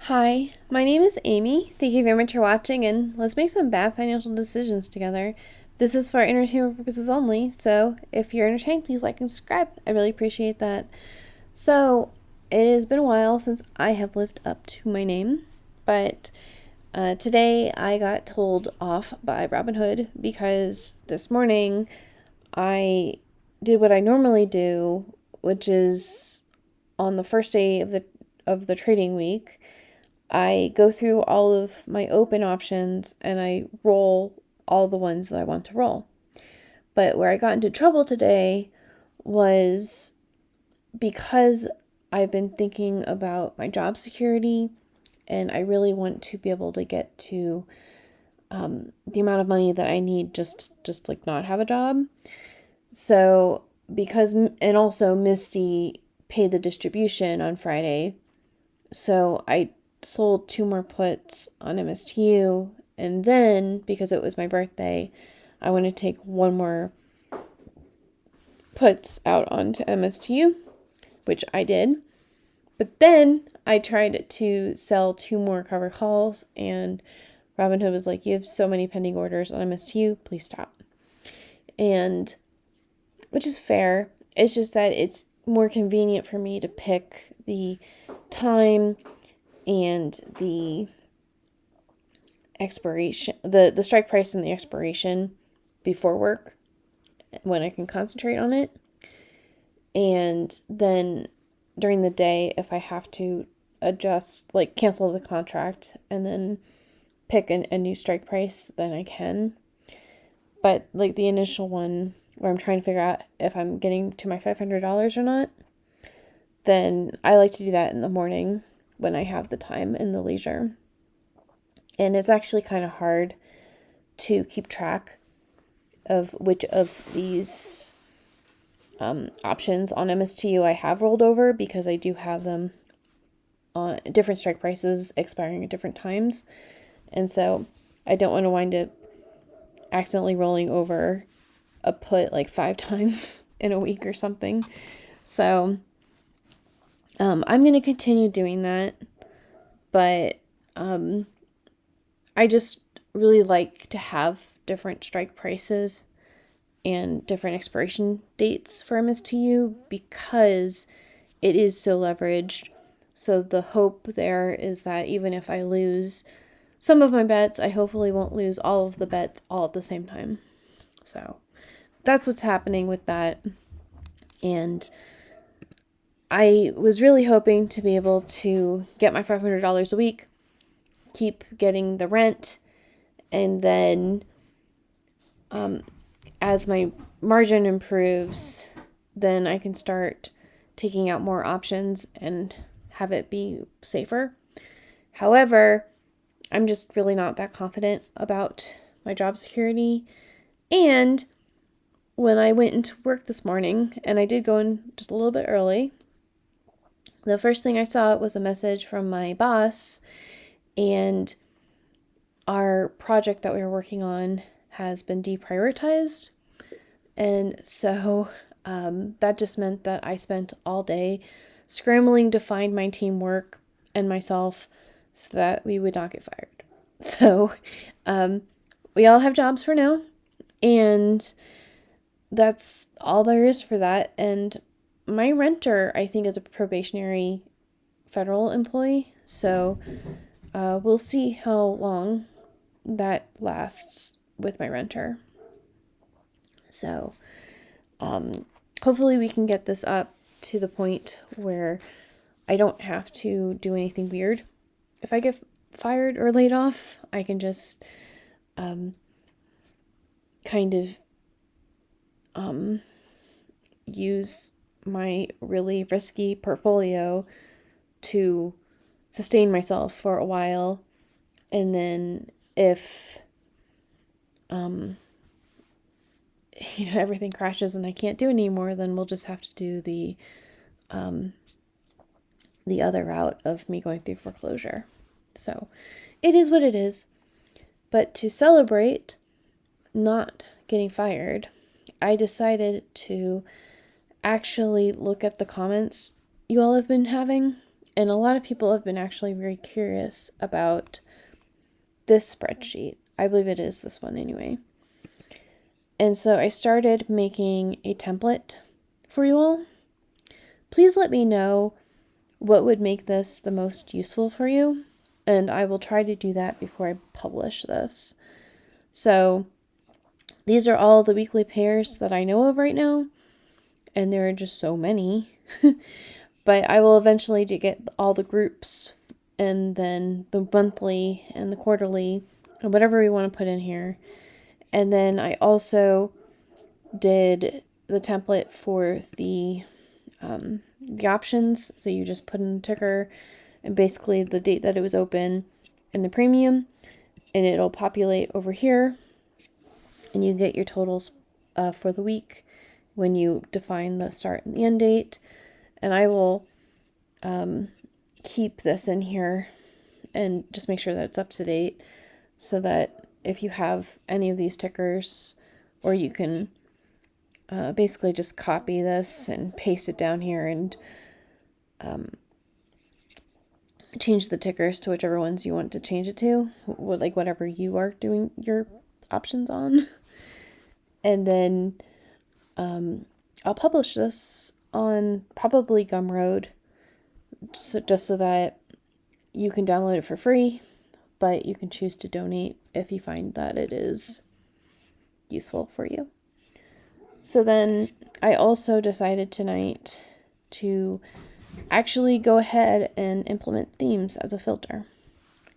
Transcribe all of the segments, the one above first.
Hi, my name is Amy. Thank you very much for watching, and let's make some bad financial decisions together. This is for entertainment purposes only, so if you're entertained, please like and subscribe. I really appreciate that. So, it has been a while since I have lived up to my name, but today I got told off by Robinhood because this morning I did what I normally do, which is on the first day of the trading week. I go through all of my open options and I roll all the ones that I want to roll. But where I got into trouble today was because I've been thinking about my job security and I really want to be able to get to the amount of money that I need just like not have a job. So and also Misty paid the distribution on Friday. So I sold 2 more puts on MSTU, and then because it was my birthday, I want to take 1 more puts out onto MSTU, which I did. But then I tried to sell 2 more cover calls, and Robinhood was like, "You have so many pending orders on MSTU, please stop." And which is fair. It's just that it's more convenient for me to pick the time and the expiration, the strike price and the expiration before work when I can concentrate on it. And then during the day, if I have to adjust, like cancel the contract and then pick a new strike price, then I can. But like the initial one where I'm trying to figure out if I'm getting to my $500 or not, then I like to do that in the morning when I have the time and the leisure. And it's actually kind of hard to keep track of which of these options on MSTU I have rolled over, because I do have them on different strike prices expiring at different times. And so I don't want to wind up accidentally rolling over a put like 5 times in a week or something. So I'm going to continue doing that, but I just really like to have different strike prices and different expiration dates for MSTU because it is so leveraged. So the hope there is that even if I lose some of my bets, I hopefully won't lose all of the bets all at the same time. So that's what's happening with that. And I was really hoping to be able to get my $500 a week, keep getting the rent, and then as my margin improves, then I can start taking out more options and have it be safer. However, I'm just really not that confident about my job security. And when I went into work this morning, and I did go in just a little bit early, the first thing I saw was a message from my boss, and our project that we were working on has been deprioritized. And so that just meant that I spent all day scrambling to find my teamwork and myself so that we would not get fired. So we all have jobs for now, and that's all there is for that. And my renter, I think, is a probationary federal employee, so we'll see how long that lasts with my renter. So hopefully we can get this up to the point where I don't have to do anything weird. If I get fired or laid off, I can just kind of use my really risky portfolio to sustain myself for a while. And then if everything crashes and I can't do anymore, then we'll just have to do the other route of me going through foreclosure. So it is what it is. But to celebrate not getting fired, I decided to actually look at the comments you all have been having And a lot of people have been actually very curious about this spreadsheet. I believe it is this one anyway. And so I started making a template for you all. Please let me know what would make this the most useful for you, and I will try to do that before I publish this. So these are all the weekly pairs that I know of right now, and there are just so many. But I will eventually get all the groups, and then the monthly and the quarterly, and whatever we want to put in here. And then I also did the template for the options. So you just put in the ticker and basically the date that it was open and the premium, and it'll populate over here, and you get your totals for the week when you define the start and the end date. And I will keep this in here and just make sure that it's up to date, so that if you have any of these tickers, or you can basically just copy this and paste it down here and change the tickers to whichever ones you want to change it to, like whatever you are doing your options on. And then I'll publish this on probably Gumroad, just so that you can download it for free, but you can choose to donate if you find that it is useful for you. So then I also decided tonight to actually go ahead and implement themes as a filter.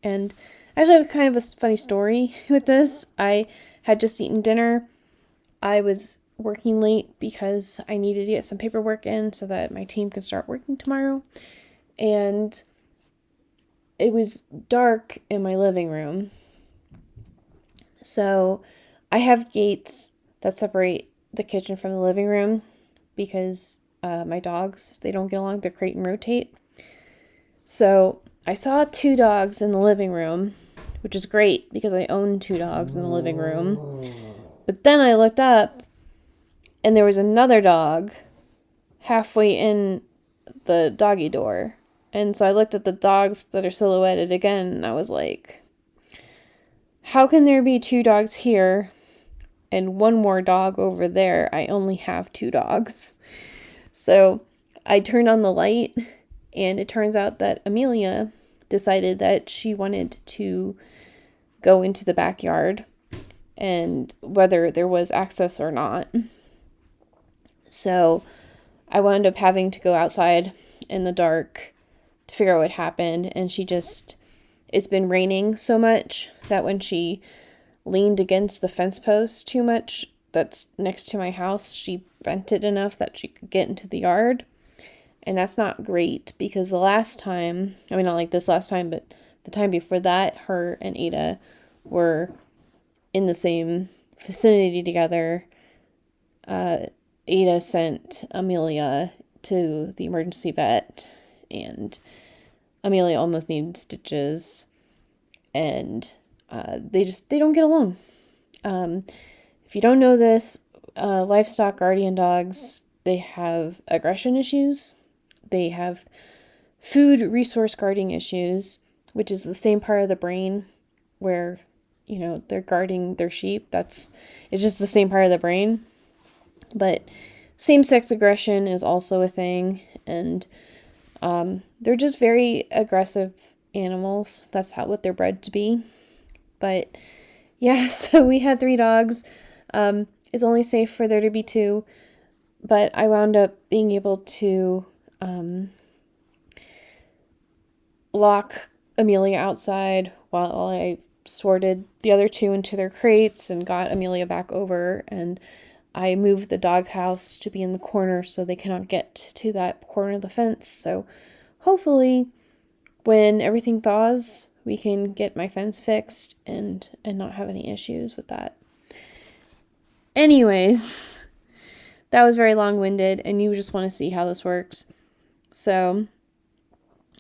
And actually I have kind of a funny story with this. I had just eaten dinner. I was working late because I needed to get some paperwork in so that my team can start working tomorrow. And it was dark in my living room. So I have gates that separate the kitchen from the living room because my dogs, they don't get along, they crate and rotate. So I saw 2 dogs in the living room, which is great because I own 2 dogs in the living room. But then I looked up and there was another dog halfway in the doggy door. And so I looked at the dogs that are silhouetted again, and I was like, how can there be 2 dogs here and 1 more dog over there? I only have 2 dogs. So I turned on the light, and it turns out that Amelia decided that she wanted to go into the backyard, and whether there was access or not. So I wound up having to go outside in the dark to figure out what happened, and it's been raining so much that when she leaned against the fence post too much that's next to my house, she bent it enough that she could get into the yard. And that's not great because the last time, I mean, not like this last time, but the time before that, her and Ada were in the same vicinity together. Ada sent Amelia to the emergency vet, and Amelia almost needed stitches, and they don't get along. If you don't know this, livestock guardian dogs, they have aggression issues. They have food resource guarding issues, which is the same part of the brain where, they're guarding their sheep. It's just the same part of the brain. But same-sex aggression is also a thing, and they're just very aggressive animals. That's what they're bred to be. But yeah, so we had 3 dogs. It's only safe for there to be 2, but I wound up being able to lock Amelia outside while I sorted the other 2 into their crates and got Amelia back over, and I moved the doghouse to be in the corner so they cannot get to that corner of the fence. So hopefully when everything thaws, we can get my fence fixed and not have any issues with that. Anyways, that was very long-winded, and you just want to see how this works. So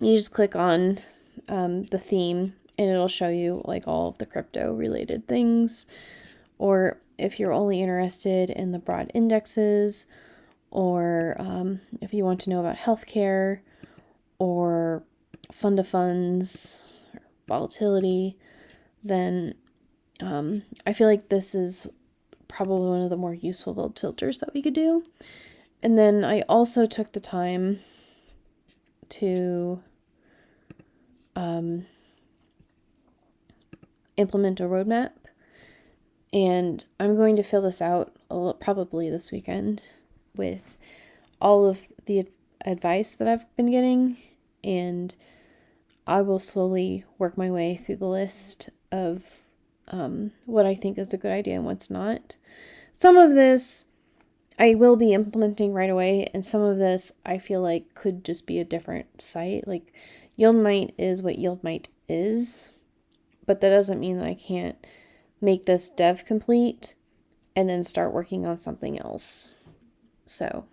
you just click on the theme, and it'll show you like all of the crypto-related things. Or if you're only interested in the broad indexes, or if you want to know about healthcare, or fund of funds, or volatility, then I feel like this is probably one of the more useful filters that we could do. And then I also took the time to implement a roadmap, and I'm going to fill this out probably this weekend with all of the advice that I've been getting, and I will slowly work my way through the list of what I think is a good idea and what's not. Some of this I will be implementing right away, and some of this I feel like could just be a different site. Like YieldMight is what YieldMight is, but that doesn't mean that I can't make this dev complete and then start working on something else. So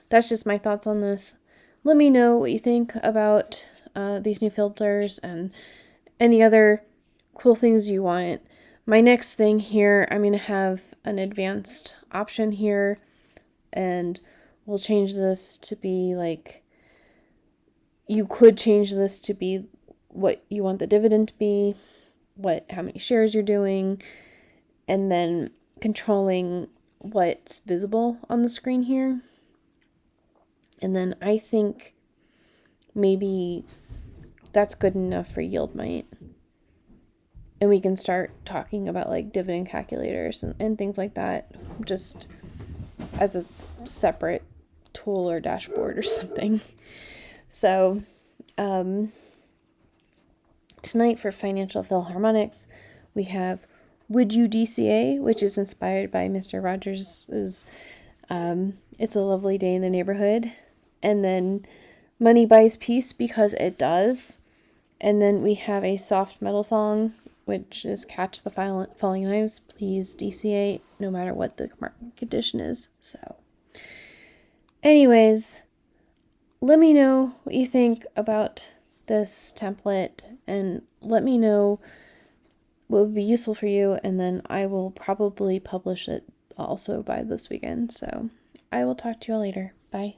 that's just my thoughts on this. Let me know what you think about these new filters and any other cool things you want. My next thing here, I'm going to have an advanced option here, and we'll change this to be like, you could change this to be what you want the dividend to be, how many shares you're doing, and then controlling what's visible on the screen here. And then I think maybe that's good enough for YieldMight. And we can start talking about like dividend calculators and things like that, just as a separate tool or dashboard or something. So tonight for Financial Philharmonics, we have Would You DCA, which is inspired by Mr. Rogers' It's a Lovely Day in the Neighborhood. And then Money Buys Peace, because it does. And then we have a soft metal song, which is Catch the Falling Knives, Please DCA, no matter what the market condition is. So anyways, let me know what you think about this template, and let me know what would be useful for you, and then I will probably publish it also by this weekend. So I will talk to you all later. Bye.